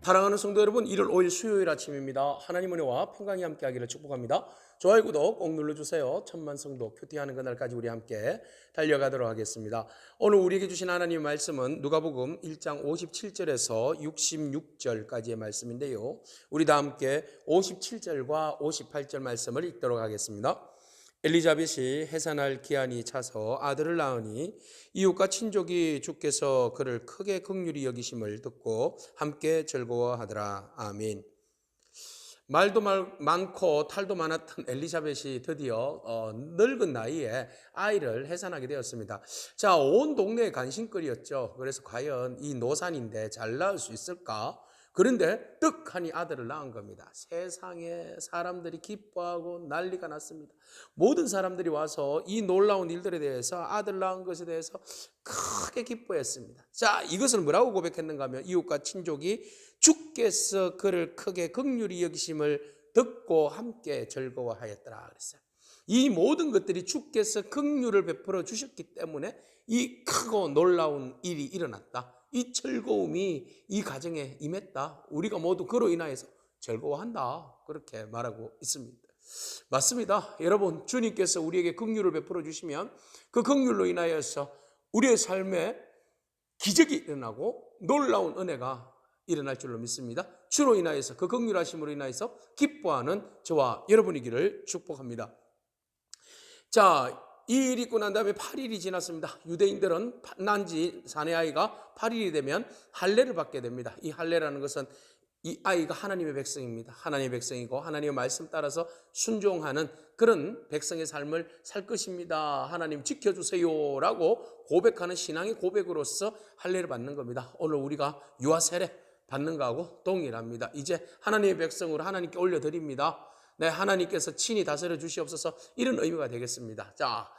사랑하는 성도 여러분, 1월 5일 수요일 아침입니다. 하나님 은혜와 평강이 함께하기를 축복합니다. 좋아요, 구독 꼭 눌러주세요. 천만 성도 큐티하는 그날까지 우리 함께 달려가도록 하겠습니다. 오늘 우리에게 주신 하나님의 말씀은 누가복음 1장 57절에서 66절까지의 말씀인데요. 우리 다 함께 57절과 58절 말씀을 읽도록 하겠습니다. 엘리자벳이 해산할 기한이 차서 아들을 낳으니 이웃과 친족이 주께서 그를 크게 긍휼히 여기심을 듣고 함께 즐거워하더라. 아멘. 말도 많고 탈도 많았던 엘리자벳이 드디어 늙은 나이에 아이를 해산하게 되었습니다. 자, 온 동네의 간신거리였죠. 그래서 과연 이 노산인데 잘 낳을 수 있을까? 그런데 떡하니 아들을 낳은 겁니다. 세상에 사람들이 기뻐하고 난리가 났습니다. 모든 사람들이 와서 이 놀라운 일들에 대해서 아들 낳은 것에 대해서 크게 기뻐했습니다. 자, 이것을 뭐라고 고백했는가 하면 이웃과 친족이 주께서 그를 크게 긍휼히 여기심을 듣고 함께 즐거워하였더라 그랬어요. 이 모든 것들이 주께서 긍휼을 베풀어 주셨기 때문에 이 크고 놀라운 일이 일어났다. 이 즐거움이 이 가정에 임했다. 우리가 모두 그로 인하여서 즐거워한다. 그렇게 말하고 있습니다. 맞습니다. 여러분, 주님께서 우리에게 긍휼을 베풀어 주시면 그 긍휼로 인하여서 우리의 삶에 기적이 일어나고 놀라운 은혜가 일어날 줄로 믿습니다. 주로 인하여서 그 긍휼하심으로 인하여서 기뻐하는 저와 여러분이기를 축복합니다. 자, 이 일이 있고 난 다음에 8일이 지났습니다. 유대인들은 난지 사내 아이가 8일이 되면 할례를 받게 됩니다. 이 할례라는 것은 이 아이가 하나님의 백성입니다. 하나님의 백성이고 하나님의 말씀 따라서 순종하는 그런 백성의 삶을 살 것입니다. 하나님 지켜주세요 라고 고백하는 신앙의 고백으로서 할례를 받는 겁니다. 오늘 우리가 유아 세례 받는 거하고 동일합니다. 이제 하나님의 백성으로 하나님께 올려드립니다. 네, 하나님께서 친히 다스려 주시옵소서, 이런 의미가 되겠습니다. 자,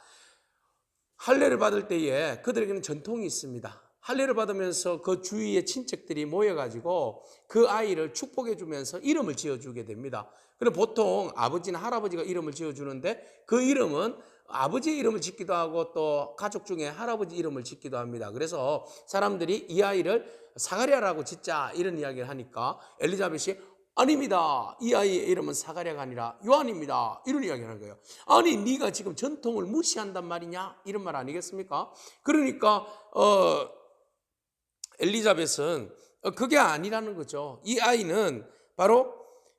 할례를 받을 때에 그들에게는 전통이 있습니다. 할례를 받으면서 그 주위의 친척들이 모여가지고 그 아이를 축복해 주면서 이름을 지어주게 됩니다. 그럼 보통 아버지나 할아버지가 이름을 지어주는데 그 이름은 아버지 이름을 짓기도 하고 또 가족 중에 할아버지 이름을 짓기도 합니다. 그래서 사람들이 이 아이를 사가랴라고 짓자 이런 이야기를 하니까 엘리자벳이 아닙니다. 이 아이의 이름은 사가랴가 아니라 요한입니다. 이런 이야기를 하는 거예요. 아니, 네가 지금 전통을 무시한단 말이냐? 이런 말 아니겠습니까? 그러니까 엘리자벳은 그게 아니라는 거죠. 이 아이는 바로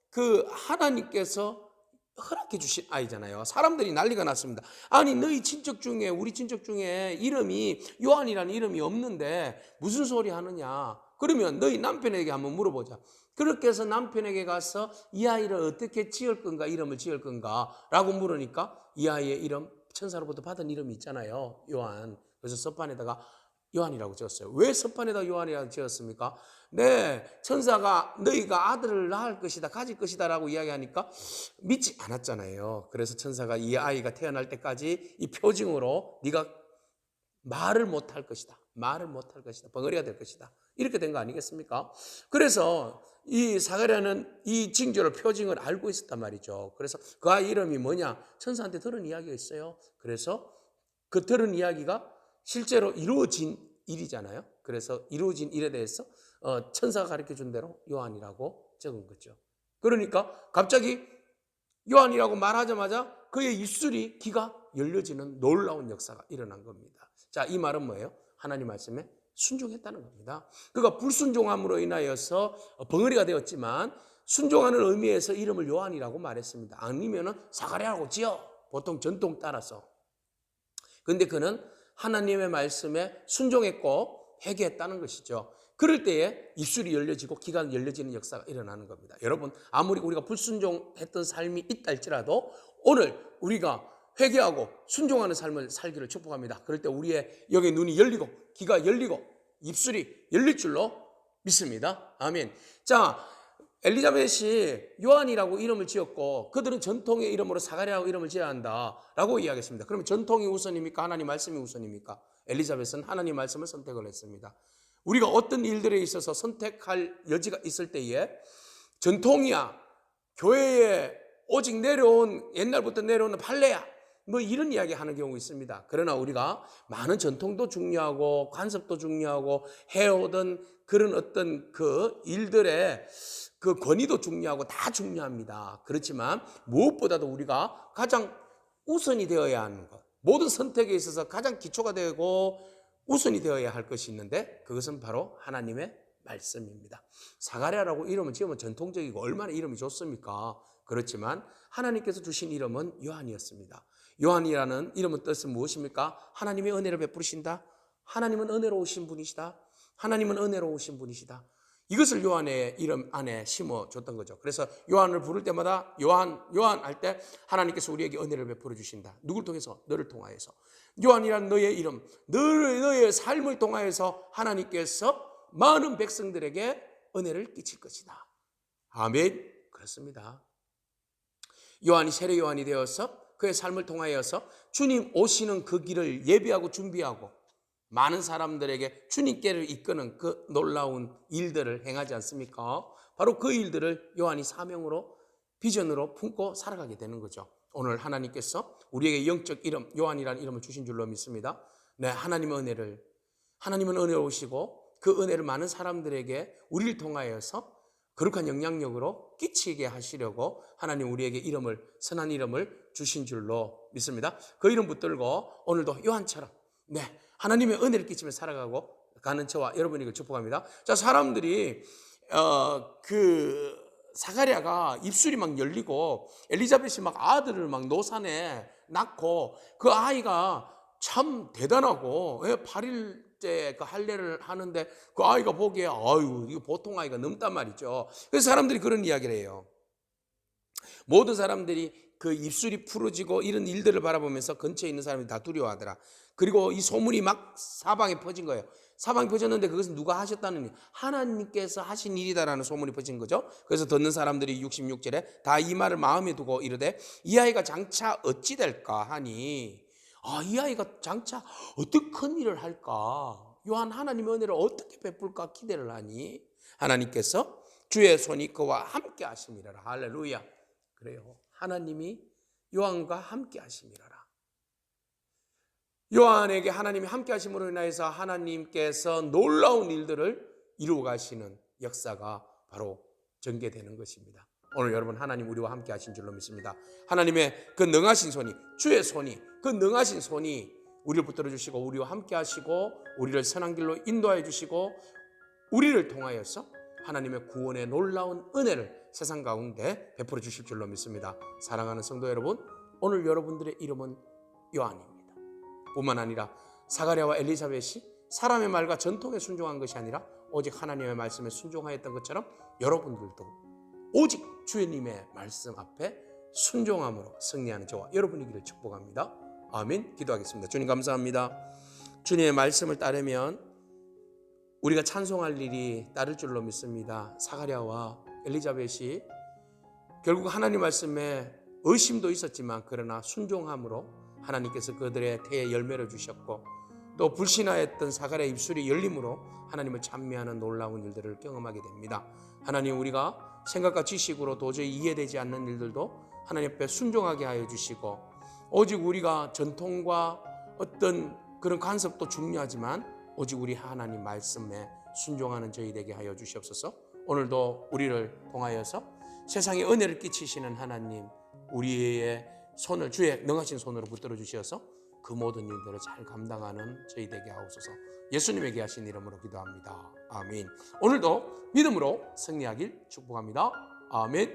그 하나님께서 허락해 주신 아이잖아요. 사람들이 난리가 났습니다. 아니, 너희 친척 중에, 우리 친척 중에 이름이 요한이라는 이름이 없는데 무슨 소리 하느냐? 그러면 너희 남편에게 한번 물어보자. 그렇게 해서 남편에게 가서 이 아이를 어떻게 지을 건가, 이름을 지을 건가 라고 물으니까 이 아이의 이름, 천사로부터 받은 이름이 있잖아요, 요한. 그래서 서판에다가 요한이라고 지었어요. 왜 서판에다 요한이라고 지었습니까? 네, 천사가 너희가 아들을 낳을 것이다, 가질 것이다 라고 이야기하니까 믿지 않았잖아요. 그래서 천사가 이 아이가 태어날 때까지 이 표징으로 네가 말을 못할 것이다, 말을 못할 것이다, 벙어리가 될 것이다, 이렇게 된 거 아니겠습니까? 그래서 이 사가랴는 이 징조를, 표징을 알고 있었단 말이죠. 그래서 그 아이 이름이 뭐냐? 천사한테 들은 이야기가 있어요. 그래서 그 들은 이야기가 실제로 이루어진 일이잖아요. 그래서 이루어진 일에 대해서 천사가 가르쳐준 대로 요한이라고 적은 거죠. 그러니까 갑자기 요한이라고 말하자마자 그의 입술이, 귀가 열려지는 놀라운 역사가 일어난 겁니다. 자, 이 말은 뭐예요? 하나님 말씀에 순종했다는 겁니다. 그가 불순종함으로 인하여서 벙어리가 되었지만 순종하는 의미에서 이름을 요한이라고 말했습니다. 아니면은 사가랴라고 지어, 보통 전통 따라서. 그런데 그는 하나님의 말씀에 순종했고 회개했다는 것이죠. 그럴 때에 입술이 열려지고 귀가 열려지는 역사가 일어나는 겁니다. 여러분, 아무리 우리가 불순종했던 삶이 있다 할지라도 오늘 우리가 회개하고 순종하는 삶을 살기를 축복합니다. 그럴 때 우리의 영의 눈이 열리고 귀가 열리고 입술이 열릴 줄로 믿습니다. 아멘. 자, 엘리자벳이 요한이라고 이름을 지었고 그들은 전통의 이름으로 사가랴라고 이름을 지어야 한다라고 이야기했습니다. 그러면 전통이 우선입니까? 하나님 말씀이 우선입니까? 엘리자벳은 하나님 말씀을 선택을 했습니다. 우리가 어떤 일들에 있어서 선택할 여지가 있을 때에 전통이야, 교회에 오직 내려온, 옛날부터 내려오는 판례야, 뭐 이런 이야기 하는 경우 있습니다. 그러나 우리가 많은 전통도 중요하고 관습도 중요하고 해오던 그런 어떤 그 일들의 그 권위도 중요하고 다 중요합니다. 그렇지만 무엇보다도 우리가 가장 우선이 되어야 하는 것, 모든 선택에 있어서 가장 기초가 되고 우선이 되어야 할 것이 있는데 그것은 바로 하나님의 말씀입니다. 사가랴라고 이름을 지으면 전통적이고 얼마나 이름이 좋습니까? 그렇지만 하나님께서 주신 이름은 요한이었습니다. 요한이라는 이름의 뜻은 무엇입니까? 하나님의 은혜를 베푸신다. 하나님은 은혜로우신 분이시다. 하나님은 은혜로우신 분이시다. 이것을 요한의 이름 안에 심어줬던 거죠. 그래서 요한을 부를 때마다 요한 할 때 하나님께서 우리에게 은혜를 베풀어 주신다. 누굴 통해서? 너를 통하여서. 요한이란 너의 이름, 너의 삶을 통하여서 하나님께서 많은 백성들에게 은혜를 끼칠 것이다. 아멘. 그렇습니다. 요한이 세례 요한이 되어서 그의 삶을 통하여서 주님 오시는 그 길을 예비하고 준비하고 많은 사람들에게 주님께를 이끄는 그 놀라운 일들을 행하지 않습니까? 바로 그 일들을 요한이 사명으로 비전으로 품고 살아가게 되는 거죠. 오늘 하나님께서 우리에게 영적 이름 요한이라는 이름을 주신 줄로 믿습니다. 네, 하나님은 은혜로우시고 그 은혜를 많은 사람들에게 우리를 통하여서 거룩한 영향력으로 끼치게 하시려고 하나님 우리에게 선한 이름을 주신 줄로 믿습니다. 그 이름 붙들고 오늘도 요한처럼 하나님의 은혜를 끼치며 살아가고 가는 저와 여러분에게 축복합니다. 자, 사람들이 사가랴가 입술이 막 열리고 엘리자벳이 막 아들을 막 노산에 낳고 그 아이가 참 대단하고 8일째 그 할례를 하는데 그 아이가 보기에 이거 보통 아이가 넘단 말이죠. 그래서 사람들이 그런 이야기를 해요. 모든 사람들이 그 입술이 풀어지고 이런 일들을 바라보면서 근처에 있는 사람이 다 두려워하더라. 그리고 이 소문이 막 사방에 퍼진 거예요. 사방에 퍼졌는데 그것은 누가 하셨다느니 하나님께서 하신 일이다라는 소문이 퍼진 거죠. 그래서 듣는 사람들이 66절에 다 이 말을 마음에 두고 이르되 이 아이가 장차 어찌 될까 하니 이 아이가 장차 어떻게 큰 일을 할까? 요한 하나님의 은혜를 어떻게 베풀까 기대를 하니 하나님께서 주의 손이 그와 함께 하심이라. 할렐루야. 그래요. 하나님이 요한과 함께 하심이라. 요한에게 하나님이 함께 하심으로 인하여서 하나님께서 놀라운 일들을 이루어 가시는 역사가 바로 전개되는 것입니다. 오늘 여러분 하나님 우리와 함께 하신 줄로 믿습니다. 하나님의 그 능하신 손이 주의 손이 그 능하신 손이 우리를 붙들어 주시고 우리와 함께 하시고 우리를 선한 길로 인도하여 주시고 우리를 통하여서 하나님의 구원의 놀라운 은혜를 세상 가운데 베풀어 주실 줄로 믿습니다. 사랑하는 성도 여러분, 오늘 여러분들의 이름은 요한입니다. 뿐만 아니라 사가랴와 엘리사벳이 사람의 말과 전통에 순종한 것이 아니라 오직 하나님의 말씀에 순종하였던 것처럼 여러분들도 오직 주님의 말씀 앞에 순종함으로 승리하는 저와 여러분이기를 축복합니다. 아멘. 기도하겠습니다. 주님 감사합니다. 주님의 말씀을 따르면 우리가 찬송할 일이 따를 줄로 믿습니다. 사가랴와 엘리자벳이 결국 하나님 말씀에 의심도 있었지만 그러나 순종함으로 하나님께서 그들의 태에 열매를 주셨고 또 불신하였던 사가랴의 입술이 열림으로 하나님을 찬미하는 놀라운 일들을 경험하게 됩니다. 하나님 우리가 생각과 지식으로 도저히 이해되지 않는 일들도 하나님 앞에 순종하게 하여 주시고 오직 우리가 전통과 어떤 그런 간섭도 중요하지만 오직 우리 하나님 말씀에 순종하는 저희 되게 하여 주시옵소서. 오늘도 우리를 통하여서 세상에 은혜를 끼치시는 하나님 우리의 손을 주의 능하신 손으로 붙들어 주셔서 그 모든 일들을 잘 감당하는 저희 되게 하옵소서. 예수님에게 하신 이름으로 기도합니다. 아멘. 오늘도 믿음으로 승리하길 축복합니다. 아멘.